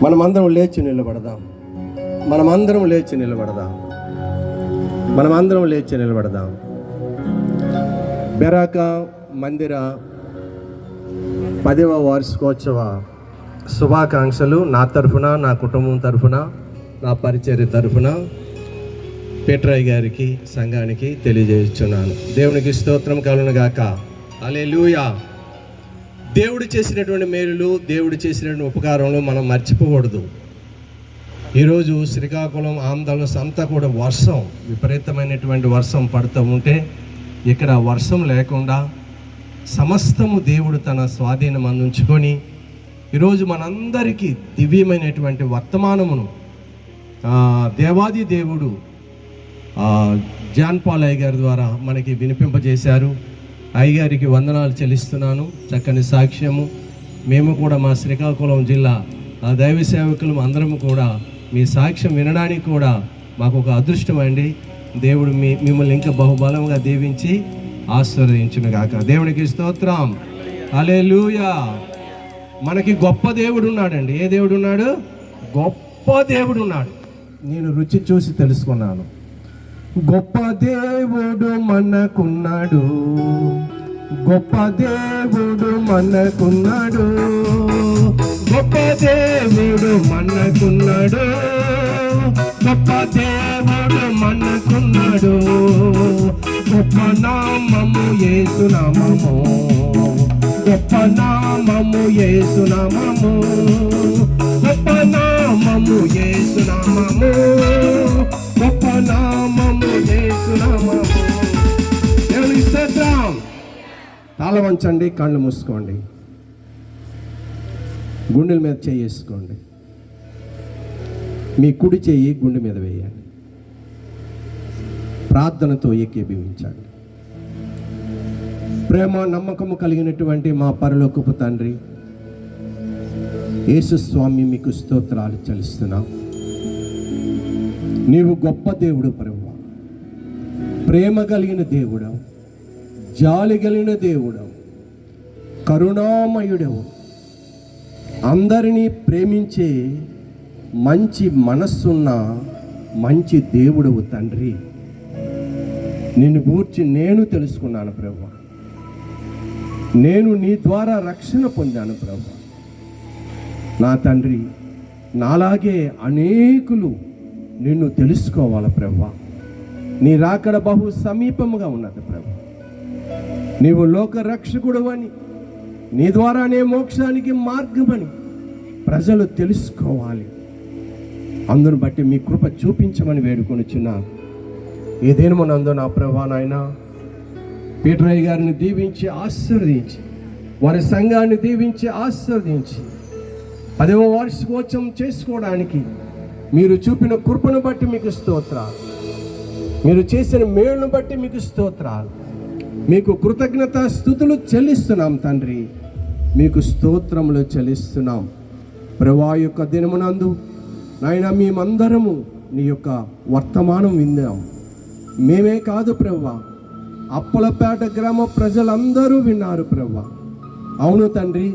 మనమందరం లేచి నిలబడదాం. మనమందరం లేచి నిలబడదాం. మనమందరం లేచి నిలబడదాం. బెరాక మందిర 10వ వార్షికోత్సవ శుభాకాంక్షలు నా తరఫున, నా కుటుంబం తరఫున, నా పరిచర్య తరఫున పీటరయ్య గారికి, సంఘానికి తెలియజేస్తున్నాను. దేవునికి స్తోత్రం కలుగును గాక. హల్లెలూయా. దేవుడు చేసినటువంటి మేలులు, దేవుడు చేసినటువంటి ఉపకారంలో మనం మర్చిపోకూడదు. ఈరోజు శ్రీకాకుళం, ఆంధ్రప్రదేశ్ అంతా కూడా వర్షం, విపరీతమైనటువంటి వర్షం పడుతూ ఉంటే ఇక్కడ వర్షం లేకుండా సమస్తము దేవుడు తన స్వాధీనం అందించుకొని ఈరోజు మనందరికీ దివ్యమైనటువంటి వర్తమానమును దేవాది దేవుడు జాన్ పాల్ అయ్య గారి ద్వారా మనకి వినిపింపజేశారు. అయ్యగారికి వందనాలు చెల్లిస్తున్నాను. చక్కని సాక్ష్యము. మేము కూడా మా శ్రీకాకుళం జిల్లా దైవ సేవకులు అందరము కూడా మీ సాక్ష్యం వినడానికి కూడా మాకు ఒక అదృష్టం అండి. దేవుడు మిమ్మల్ని ఇంకా బహుబలంగా దీవించి ఆశీర్వదించునుగాక. దేవునికి స్తోత్రం. హల్లెలూయా. మనకి గొప్ప దేవుడు ఉన్నాడండి. ఏ దేవుడు ఉన్నాడు? గొప్ప దేవుడు ఉన్నాడు. నేను రుచి చూసి తెలుసుకున్నాను. గొప్ప దేవుడు మనకున్నాడు. గొప్ప దేవుడు మనకున్నాడు. గొప్ప దేవుడు మనకున్నాడు. గొప్ప దేవుడు మనకున్నాడు. గొప్ప నామము యేసు నామము. గొప్ప నామము యేసు నామము. గొప్ప నామము యేసు నామము. గొప్ప నామము యేసు నామము. దేవుని స్తోత్రం. తల వంచండి, కళ్ళు మూసుకోండి, గుండెల మీద చేసుకోండి. మీ కుడి చెయ్యి గుండె మీద వేయండి. ప్రార్థనతో ఏకీభవించండి. ప్రేమ నమ్మకము కలిగినటువంటి మా పరలోకపు తండ్రి యేసు స్వామి, మీకు స్తోత్రాలు చెల్లిస్తున్నాం. నీవు గొప్ప దేవుడు ప్రభువా, ప్రేమ కలిగిన దేవుడవు, జాలి కలిగిన దేవుడవు, కరుణామయుడవు, అందరినీ ప్రేమించే మంచి మనస్సున్న మంచి దేవుడవు తండ్రి. నిన్ను గూర్చి నేను తెలుసుకున్నాను ప్రభువా. నేను నీ ద్వారా రక్షణ పొందాను ప్రభువా. నా తండ్రి, నాలాగే అనేకులు నిన్ను తెలుసుకోవాలి ప్రభువా. నీ రాకడ బహు సమీపముగా ఉన్నది ప్రభువా. నీవు లోక రక్షకుడు అని, నీ ద్వారానే మోక్షానికి మార్గమని ప్రజలు తెలుసుకోవాలి. అందును బట్టి మీ కృప చూపించమని వేడుకొనిచున్నాను. ఏదేమనందు నా ప్రభా నాయన, పీటరయ్య గారిని దీవించి ఆశీర్వదించి, వారి సంఘాన్ని దీవించి ఆశీర్వదించి 10వ వార్షికోత్సవం చేసుకోవడానికి మీరు చూపిన కృపను బట్టి మీకు స్తోత్రాలు. మీరు చేసిన మేలును బట్టి మీకు స్తోత్రాలు. మీకు కృతజ్ఞత స్తుతులు చెల్లిస్తున్నాం తండ్రి. మీకు స్తోత్రములు చెల్లిస్తున్నాం. ప్రభువా యొక్క దినమునందు నాయన మేమందరము నీ యొక్క వర్తమానం విందాం. మేమే కాదు ప్రభువా, అప్పలపేట గ్రామ ప్రజలందరూ విన్నారు ప్రభువా. అవును తండ్రి,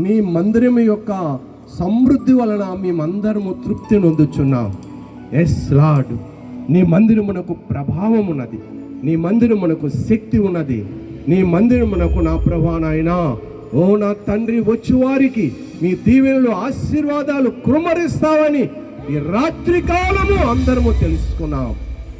నీ మందిరం యొక్క సమృద్ధి వలన మేమందరము తృప్తి నొందుచున్నాం. ఎస్ లార్డ్, నీ మందిరమునకు ప్రభావం ఉన్నది. నీ మందిరమునకు శక్తి ఉన్నది. నీ మందిరమునకు నా ప్రభువా నాయనా, ఓ నా తండ్రి, వచ్చి వారికి మీ దీవెనలు ఆశీర్వాదాలు కుమ్మరిస్తావని ఈ రాత్రి కాలము అందరము తెలుసుకున్నాం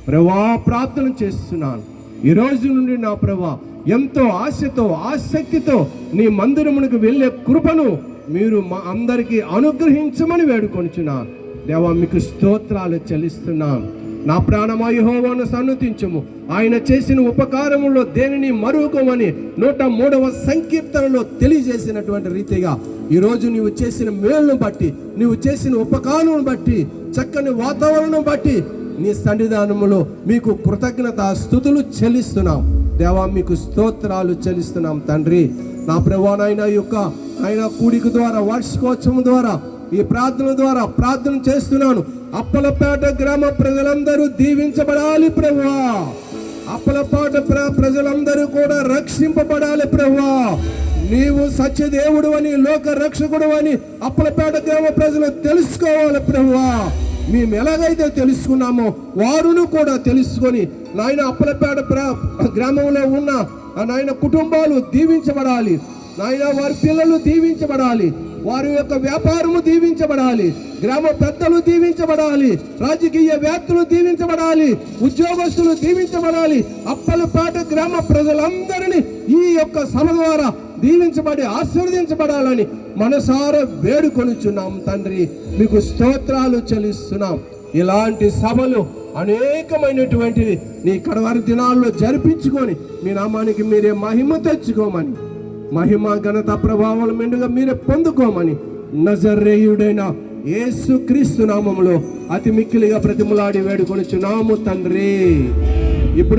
ప్రభువా. ప్రార్థన చేస్తున్నాను ఈ రోజు నుండి నా ప్రభువా, ఎంతో ఆశతో ఆసక్తితో నీ మందిరమునకు వెళ్ళే కృపను మీరు మా అందరికీ అనుగ్రహించమని వేడుకొనిచున్నాను. దేవా, మీకు స్తోత్రాలు చెల్లిస్తున్నాను. నా ప్రాణమా యెహోవాను సన్నుతించుము, ఆయన చేసిన ఉపకారములో దేనిని మరువకోమని 103వ సంకీర్తనలో తెలియజేసినటువంటి రీతిగా ఈరోజు నీవు చేసిన మేలును బట్టి, నీవు చేసిన ఉపకారం బట్టి, చక్కని వాతావరణం బట్టి నీ సన్నిధానములో మీకు కృతజ్ఞత స్తుతులు చెల్లిస్తున్నాం. దేవా, మీకు స్తోత్రాలు చెల్లిస్తున్నాం తండ్రి. నా ప్రభువా నాయన, యొక్క ఆయన కూడిక ద్వారా, వార్షికోత్సవం ద్వారా, ఈ ప్రార్థన ద్వారా ప్రార్థన చేస్తున్నాను. అప్పలపేట గ్రామ ప్రజలందరూ దీవించబడాలి ప్రభువా. అప్పలపేట ప్రజలందరూ కూడా రక్షింపబడాలి ప్రభువా. నీవు సత్యదేవుడు అని, లోక రక్షకుడు అని అప్పలపేట గ్రామ ప్రజలు తెలుసుకోవాలి ప్రభువా. మేము ఎలాగైతే తెలుసుకున్నామో వారును కూడా తెలుసుకొని నాయన అప్పలపేట గ్రామంలో ఉన్న నాయన కుటుంబాలు దీవించబడాలి నాయన, వారి పిల్లలు దీవించబడాలి, వారి యొక్క వ్యాపారము దీవించబడాలి, గ్రామ పెద్దలు దీవించబడాలి, రాజకీయ వ్యాప్తులు దీవించబడాలి, ఉద్యోగస్తులు దీవించబడాలి. అప్పలపేట గ్రామ ప్రజలందరినీ ఈ యొక్క సభ ద్వారా దీవించబడి ఆశీర్వదించబడాలని మనసారా వేడుకొనుచున్నాం తండ్రి. మీకు స్తోత్రాలు చెల్లిస్తున్నాం. ఇలాంటి సభలు అనేకమైనటువంటివి నీ కడవారి దినాల్లో జరిపించుకొని మీ నామానికి మీరే మహిమ తెచ్చుకోమని, మహిమ ఘనత ప్రభావాలు మెండుగా మీరే పొందుకోమని నజరేయుడైన యేసుక్రీస్తు నామములో అతి మిక్కిలిగా ప్రతిమలాడి వేడుకొనుచున్నాము తండ్రి. ఇప్పుడు